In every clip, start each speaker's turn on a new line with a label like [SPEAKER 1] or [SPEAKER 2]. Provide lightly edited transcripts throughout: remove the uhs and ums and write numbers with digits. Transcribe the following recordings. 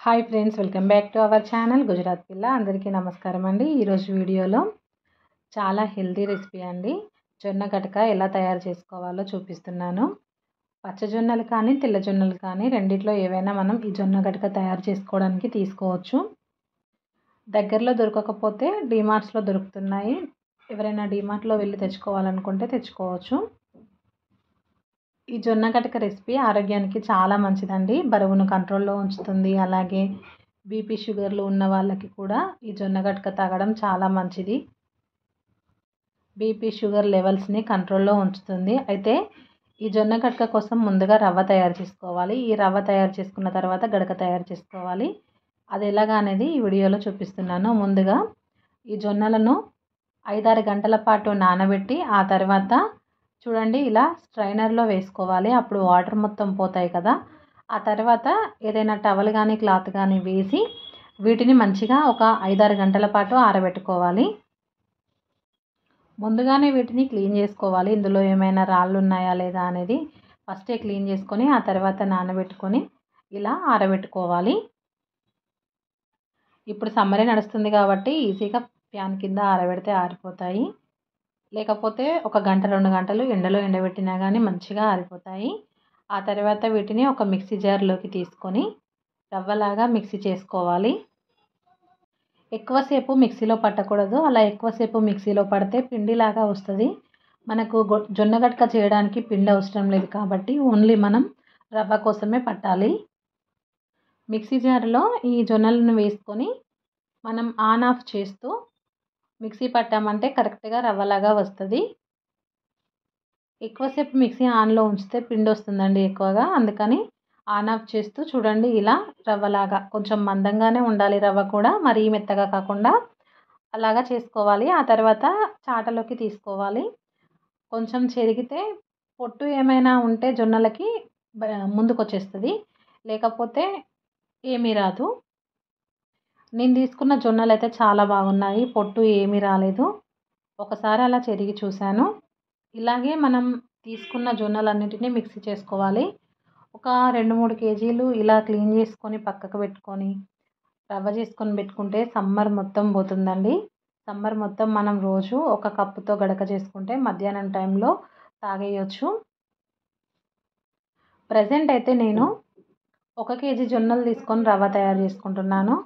[SPEAKER 1] Hi friends, welcome back to our channel Gujarat పిల్ల. అందరికీ నమస్కారం అండి. ఈరోజు వీడియోలో చాలా హెల్తీ రెసిపీ అండి. జొన్న గటక ఎలా తయారు చేసుకోవాలో చూపిస్తున్నాను. పచ్చజొన్నలు కానీ తెల్ల జొన్నలు కానీ రెండిట్లో ఏవైనా మనం ఈ జొన్న గటక తయారు చేసుకోవడానికి తీసుకోవచ్చు. దగ్గరలో దొరకకపోతే డీమార్ట్స్లో దొరుకుతున్నాయి. ఎవరైనా డీమార్ట్లో వెళ్ళి తెచ్చుకోవాలనుకుంటే తెచ్చుకోవచ్చు. ఈ జొన్న గటక రెసిపీ ఆరోగ్యానికి చాలా మంచిదండి. బరువును కంట్రోల్లో ఉంచుతుంది. అలాగే బీపీ షుగర్లు ఉన్న వాళ్ళకి కూడా ఈ జొన్న గటక తాగడం చాలా మంచిది. బీపీ షుగర్ లెవెల్స్ని కంట్రోల్లో ఉంచుతుంది. అయితే ఈ జొన్న గటక కోసం ముందుగా రవ్వ తయారు చేసుకోవాలి. ఈ రవ్వ తయారు చేసుకున్న తర్వాత గడక తయారు చేసుకోవాలి. అది ఎలాగా అనేది ఈ వీడియోలో చూపిస్తున్నాను. ముందుగా ఈ జొన్నలను 5-6 గంటల పాటు నానబెట్టి ఆ తర్వాత చూడండి ఇలా స్ట్రైనర్లో వేసుకోవాలి. అప్పుడు వాటర్ మొత్తం పోతాయి కదా. ఆ తర్వాత ఏదైనా టవల్ కానీ క్లాత్ కానీ వేసి వీటిని మంచిగా ఒక 5-6 గంటల పాటు ఆరబెట్టుకోవాలి. ముందుగానే వీటిని క్లీన్ చేసుకోవాలి. ఇందులో ఏమైనా రాళ్ళు ఉన్నాయా లేదా అనేది ఫస్టే క్లీన్ చేసుకొని ఆ తర్వాత నానబెట్టుకొని ఇలా ఆరబెట్టుకోవాలి. ఇప్పుడు సమ్మరే నడుస్తుంది కాబట్టి ఈజీగా ఫ్యాన్ కింద ఆరబెడితే ఆరిపోతాయి. లేకపోతే ఒక గంట 2 గంటలు ఎండలో ఎండబెట్టినా కానీ మంచిగా ఆరిపోతాయి. ఆ తర్వాత వీటిని ఒక మిక్సీ జార్లోకి తీసుకొని రవ్వలాగా మిక్సీ చేసుకోవాలి. ఎక్కువసేపు మిక్సీలో పట్టకూడదు. అలా ఎక్కువసేపు మిక్సీలో పడితే పిండిలాగా వస్తుంది. మనకు జొన్న గటక చేయడానికి పిండి అవసరం లేదు కాబట్టి ఓన్లీ మనం రవ్వ కోసమే పట్టాలి. మిక్సీ జార్లో ఈ జొన్నలను వేసుకొని మనం ఆన్ ఆఫ్ చేస్తూ మిక్సీ పట్టామంటే కరెక్ట్గా రవ్వలాగా వస్తుంది. ఎక్కువసేపు మిక్సీ ఆన్లో ఉంచితే పిండి వస్తుందండి ఎక్కువగా. అందుకని ఆన్ ఆఫ్ చేస్తూ చూడండి ఇలా రవ్వలాగా కొంచెం మందంగానే ఉండాలి. రవ్వ కూడా మరీ మెత్తగా కాకుండా అలాగా చేసుకోవాలి. ఆ తర్వాత చాటలోకి తీసుకోవాలి. కొంచెం చెరిగితే పొట్టు ఏమైనా ఉంటే జొన్నలకి ముందుకు వచ్చేస్తుంది, లేకపోతే ఏమీ రాదు. నేను తీసుకున్న జొన్నలు అయితే చాలా బాగున్నాయి. పొట్టు ఏమీ రాలేదు. ఒకసారి అలా చెరిగి చూశాను. ఇలాగే మనం తీసుకున్న జొన్నలన్నిటినీ మిక్సీ చేసుకోవాలి. ఒక 2-3 కేజీలు ఇలా క్లీన్ చేసుకొని పక్కకు పెట్టుకొని రవ్వ చేసుకొని పెట్టుకుంటే సమ్మర్ మొత్తం పోతుందండి. సమ్మర్ మొత్తం మనం రోజు ఒక కప్పుతో గడక చేసుకుంటే మధ్యాహ్నం టైంలో తాగేయచ్చు. ప్రజెంట్ అయితే నేను 1 కేజీ జొన్నలు తీసుకొని రవ్వ తయారు చేసుకుంటున్నాను.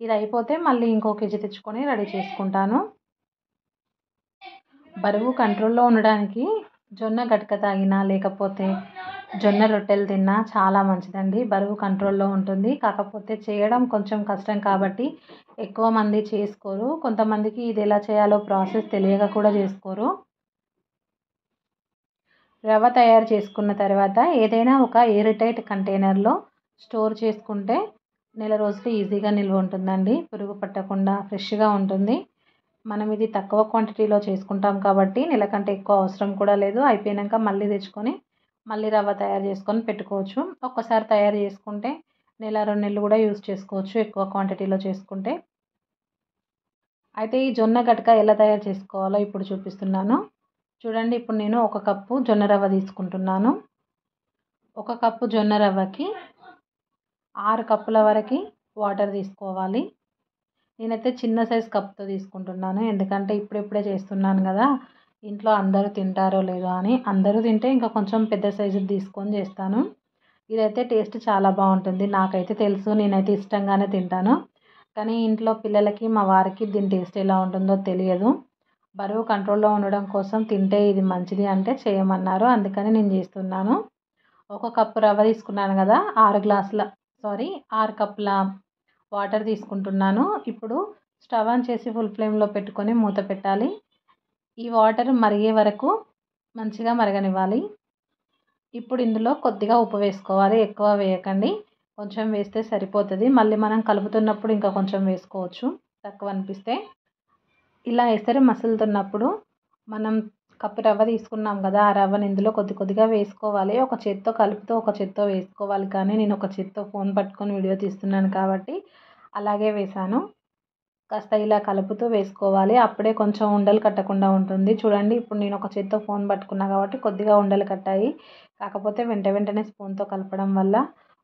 [SPEAKER 1] ఇది అయిపోతే మళ్ళీ ఇంకో కేజీ తెచ్చుకొని రెడీ చేసుకుంటాను. బరువు కంట్రోల్లో ఉండడానికి జొన్న గటక తాగినా లేకపోతే జొన్న రొట్టెలు తిన్నా చాలా మంచిదండి. బరువు కంట్రోల్లో ఉంటుంది. కాకపోతే చేయడం కొంచెం కష్టం కాబట్టి ఎక్కువ మంది చేసుకోరు. కొంతమందికి ఇది ఎలా చేయాలో ప్రాసెస్ తెలియక కూడా చేసుకోరు. రవ్వ తయారు చేసుకున్న తర్వాత ఏదైనా ఒక ఎయిర్ టైట్ కంటైనర్లో స్టోర్ చేసుకుంటే నెల రోజులు ఈజీగా నిల్వ ఉంటుందండి. పురుగు పట్టకుండా ఫ్రెష్గా ఉంటుంది. మనం ఇది తక్కువ క్వాంటిటీలో చేసుకుంటాం కాబట్టి నెల కంటే ఎక్కువ అవసరం కూడా లేదు. అయిపోయాక మళ్ళీ తెచ్చుకొని మళ్ళీ రవ్వ తయారు చేసుకొని పెట్టుకోవచ్చు. ఒక్కసారి తయారు చేసుకుంటే నెల 2 నెలలు కూడా యూజ్ చేసుకోవచ్చు ఎక్కువ క్వాంటిటీలో చేసుకుంటే. అయితే ఈ జొన్న గటక ఎలా తయారు చేసుకోవాలో ఇప్పుడు చూపిస్తున్నాను. చూడండి, ఇప్పుడు నేను 1 కప్పు జొన్న రవ్వ తీసుకుంటున్నాను. 1 కప్పు జొన్న రవ్వకి 6 కప్పుల వరకు వాటర్ తీసుకోవాలి. నేనైతే చిన్న సైజ్ కప్తో తీసుకుంటున్నాను. ఎందుకంటే ఇప్పుడిప్పుడే చేస్తున్నాను కదా, ఇంట్లో అందరూ తింటారో లేదో అని. అందరూ తింటే ఇంకా కొంచెం పెద్ద సైజు తీసుకొని చేస్తాను. ఇదైతే టేస్ట్ చాలా బాగుంటుంది. నాకైతే తెలుసు, నేనైతే ఇష్టంగానే తింటాను. కానీ ఇంట్లో పిల్లలకి మా వారికి దీని టేస్ట్ ఎలా ఉంటుందో తెలియదు. బరువు కంట్రోల్లో ఉండడం కోసం తింటే ఇది మంచిది అంటే చేయమన్నారు. అందుకని నేను చేస్తున్నాను. 1 కప్పు రవ్వ తీసుకున్నాను కదా, 6 కప్పుల వాటర్ తీసుకుంటున్నాను. ఇప్పుడు స్టవ్ ఆన్ చేసి ఫుల్ ఫ్లేమ్లో పెట్టుకొని మూత పెట్టాలి. ఈ వాటర్ మరిగే వరకు మంచిగా మరగనివ్వాలి. ఇప్పుడు ఇందులో కొద్దిగా ఉప్పు వేసుకోవాలి. ఎక్కువ వేయకండి, కొంచెం వేస్తే సరిపోతుంది. మళ్ళీ మనం కలుపుతున్నప్పుడు ఇంకా కొంచెం వేసుకోవచ్చు తక్కువ అనిపిస్తే. ఇలా ఎసరు మసులుతున్నప్పుడు మనం కప్పు రవ్వ తీసుకున్నాం కదా, ఆ రవ్వని ఇందులో కొద్దిగా వేసుకోవాలి. ఒక చేత్తో కలుపుతూ ఒక చేత్తో వేసుకోవాలి. కానీ నేను ఒక చేత్తో ఫోన్ పట్టుకొని వీడియో తీస్తున్నాను కాబట్టి అలాగే వేశాను. కాస్త ఇలా కలుపుతూ వేసుకోవాలి. అప్పుడే కొంచెం ఉండలు కట్టకుండా ఉంటుంది. చూడండి, ఇప్పుడు నేను ఒక చేత్తో ఫోన్ పట్టుకున్నా కాబట్టి కొద్దిగా ఉండలు కట్టాయి. కాకపోతే వెంటనే స్పూన్తో కలపడం వల్ల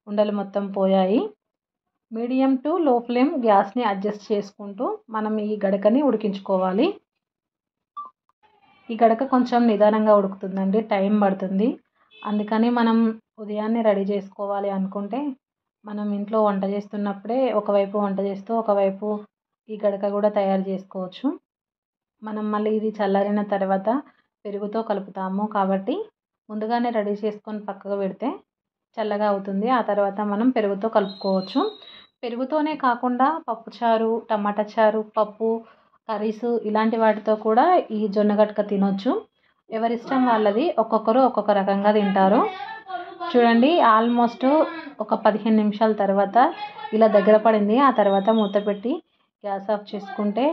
[SPEAKER 1] ఉండలు మొత్తం పోయాయి. మీడియం టు లో ఫ్లేమ్ గ్యాస్ని అడ్జస్ట్ చేసుకుంటూ మనం ఈ గడకని ఉడికించుకోవాలి. ఈ గడక కొంచెం నిదానంగా ఉడుకుతుందండి, టైం పడుతుంది. అందుకని మనం ఉదయాన్నే రెడీ చేసుకోవాలి అనుకుంటే మనం ఇంట్లో వంట చేస్తున్నప్పుడే ఒకవైపు వంట చేస్తూ ఒకవైపు ఈ గడక కూడా తయారు చేసుకోవచ్చు. మనం మళ్ళీ ఇది చల్లారిన తర్వాత పెరుగుతో కలుపుతాము కాబట్టి ముందుగానే రెడీ చేసుకొని పక్కకు పెడితే చల్లగా అవుతుంది. ఆ తర్వాత మనం పెరుగుతో కలుపుకోవచ్చు. పెరుగుతోనే కాకుండా పప్పుచారు, టమాటా చారు, పప్పు, కర్రీస్ ఇలాంటి వాటితో కూడా ఈ జొన్న గట్క తినొచ్చు. ఎవరిష్టం వాళ్ళది, ఒక్కొక్కరు ఒక్కొక్క రకంగా తింటారు. చూడండి ఆల్మోస్ట్ ఒక 15 నిమిషాల తర్వాత ఇలా దగ్గర పడింది. ఆ తర్వాత మూత పెట్టి గ్యాస్ ఆఫ్ చేసుకుంటే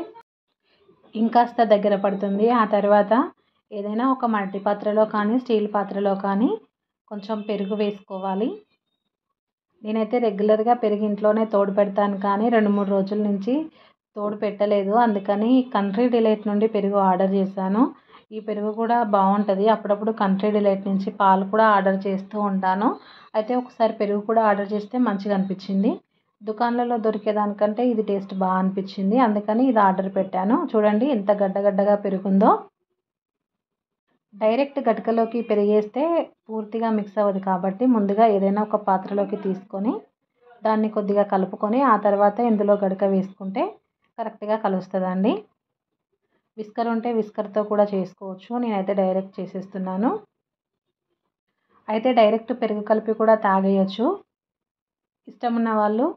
[SPEAKER 1] ఇంకాస్త దగ్గర పడుతుంది. ఆ తర్వాత ఏదైనా ఒక మట్టి పాత్రలో కానీ స్టీల్ పాత్రలో కానీ కొంచెం పెరుగు వేసుకోవాలి. నేనైతే రెగ్యులర్గా పెరుగు ఇంట్లోనే తోడు పెడతాను కానీ 2-3 రోజుల నుంచి తోడు పెట్టలేదు. అందుకని కంట్రీ డిలైట్ నుండి పెరుగు ఆర్డర్ చేశాను. ఈ పెరుగు కూడా బాగుంటుంది. అప్పుడప్పుడు కంట్రీ డిలైట్ నుంచి పాలు కూడా ఆర్డర్ చేస్తూ ఉంటాను. అయితే ఒకసారి పెరుగు కూడా ఆర్డర్ చేస్తే మంచిగా అనిపించింది. దుకాణాలలో దొరికేదానికంటే ఇది టేస్ట్ బాగా అనిపించింది. అందుకని ఇది ఆర్డర్ పెట్టాను. చూడండి ఎంత గడ్డగడ్డగా పెరుగుందో. డైరెక్ట్ గటకలోకి పెరిగేస్తే పూర్తిగా మిక్స్ అవ్వదు కాబట్టి ముందుగా ఏదైనా ఒక పాత్రలోకి తీసుకొని దాన్ని కొద్దిగా కలుపుకొని ఆ తర్వాత ఇందులో గడక వేసుకుంటే కరెక్ట్గా కలుస్తుందండి. విస్కర్ ఉంటే విస్కర్తో కూడా చేసుకోవచ్చు. నేనైతే డైరెక్ట్ చేసేస్తున్నాను. అయితే డైరెక్ట్ పెరుగు కలిపి కూడా తాగేయచ్చు. ఇష్టం ఉన్న వాళ్ళు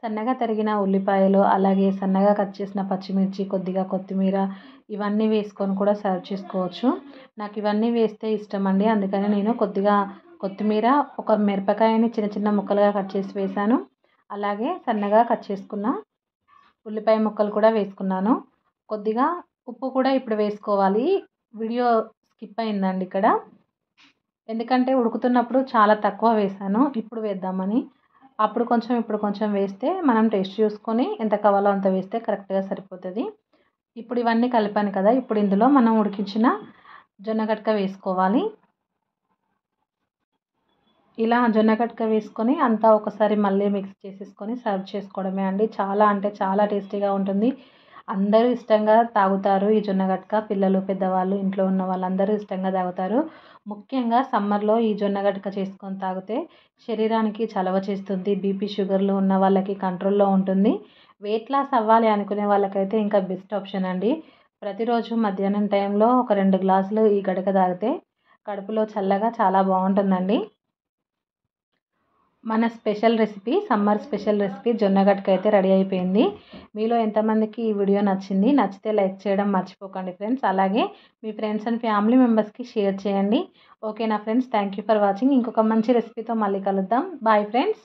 [SPEAKER 1] సన్నగా తరిగిన ఉల్లిపాయలు, అలాగే సన్నగా కట్ చేసిన పచ్చిమిర్చి, కొద్దిగా కొత్తిమీర ఇవన్నీ వేసుకొని కూడా సర్వ్ చేసుకోవచ్చు. నాకు ఇవన్నీ వేస్తే ఇష్టం అండి. అందుకని నేను కొద్దిగా కొత్తిమీర, ఒక మిరపకాయని చిన్న చిన్న ముక్కలుగా కట్ చేసి వేసాను. అలాగే సన్నగా కట్ చేసుకున్న ఉల్లిపాయ ముక్కలు కూడా వేసుకున్నాను. కొద్దిగా ఉప్పు కూడా ఇప్పుడు వేసుకోవాలి. వీడియో స్కిప్ అయిందండి ఇక్కడ, ఎందుకంటే ఉడుకుతున్నప్పుడు చాలా తక్కువ వేసాను. ఇప్పుడు వేద్దామని, అప్పుడు కొంచెం ఇప్పుడు కొంచెం వేస్తే మనం టేస్ట్ చూసుకొని ఎంత కావాలో అంత వేస్తే కరెక్ట్గా సరిపోతుంది. ఇప్పుడు ఇవన్నీ కలిపాను కదా, ఇప్పుడు ఇందులో మనం ఉడికించిన జొన్న గట్క వేసుకోవాలి. ఇలా జొన్న గట్క వేసుకొని అంతా ఒకసారి మళ్ళీ మిక్స్ చేసేసుకొని సర్వ్ చేసుకోవడమే అండి. చాలా అంటే చాలా టేస్టీగా ఉంటుంది. అందరూ ఇష్టంగా తాగుతారు ఈ జొన్న గట్క. పిల్లలు, పెద్దవాళ్ళు, ఇంట్లో ఉన్న వాళ్ళందరూ ఇష్టంగా తాగుతారు. ముఖ్యంగా సమ్మర్లో ఈ జొన్న గట్క చేసుకొని తాగితే శరీరానికి చలవ చేస్తుంది. బీపీ, షుగర్లు ఉన్న వాళ్ళకి కంట్రోల్లో ఉంటుంది. వెయిట్ లాస్ అవ్వాలి అనుకునే వాళ్ళకైతే ఇంకా బెస్ట్ ఆప్షన్ అండి. ప్రతిరోజు మధ్యాహ్నం టైంలో ఒక 2 గ్లాసులు ఈ గడక తాగితే కడుపులో చల్లగా చాలా బాగుంటుందండి. మన special recipe, summer special recipe జొన్న గట్క అయితే రెడీ అయిపోయింది. మీలో ఎంతమందికి ఈ వీడియో నచ్చింది? నచ్చితే లైక్ చేయడం మర్చిపోకండి ఫ్రెండ్స్. అలాగే మీ ఫ్రెండ్స్ అండ్ ఫ్యామిలీ మెంబర్స్కి షేర్ చేయండి. ఓకేనా friends, thank you for watching. ఇంకొక మంచి రెసిపీతో మళ్ళీ కలుద్దాం. Bye friends.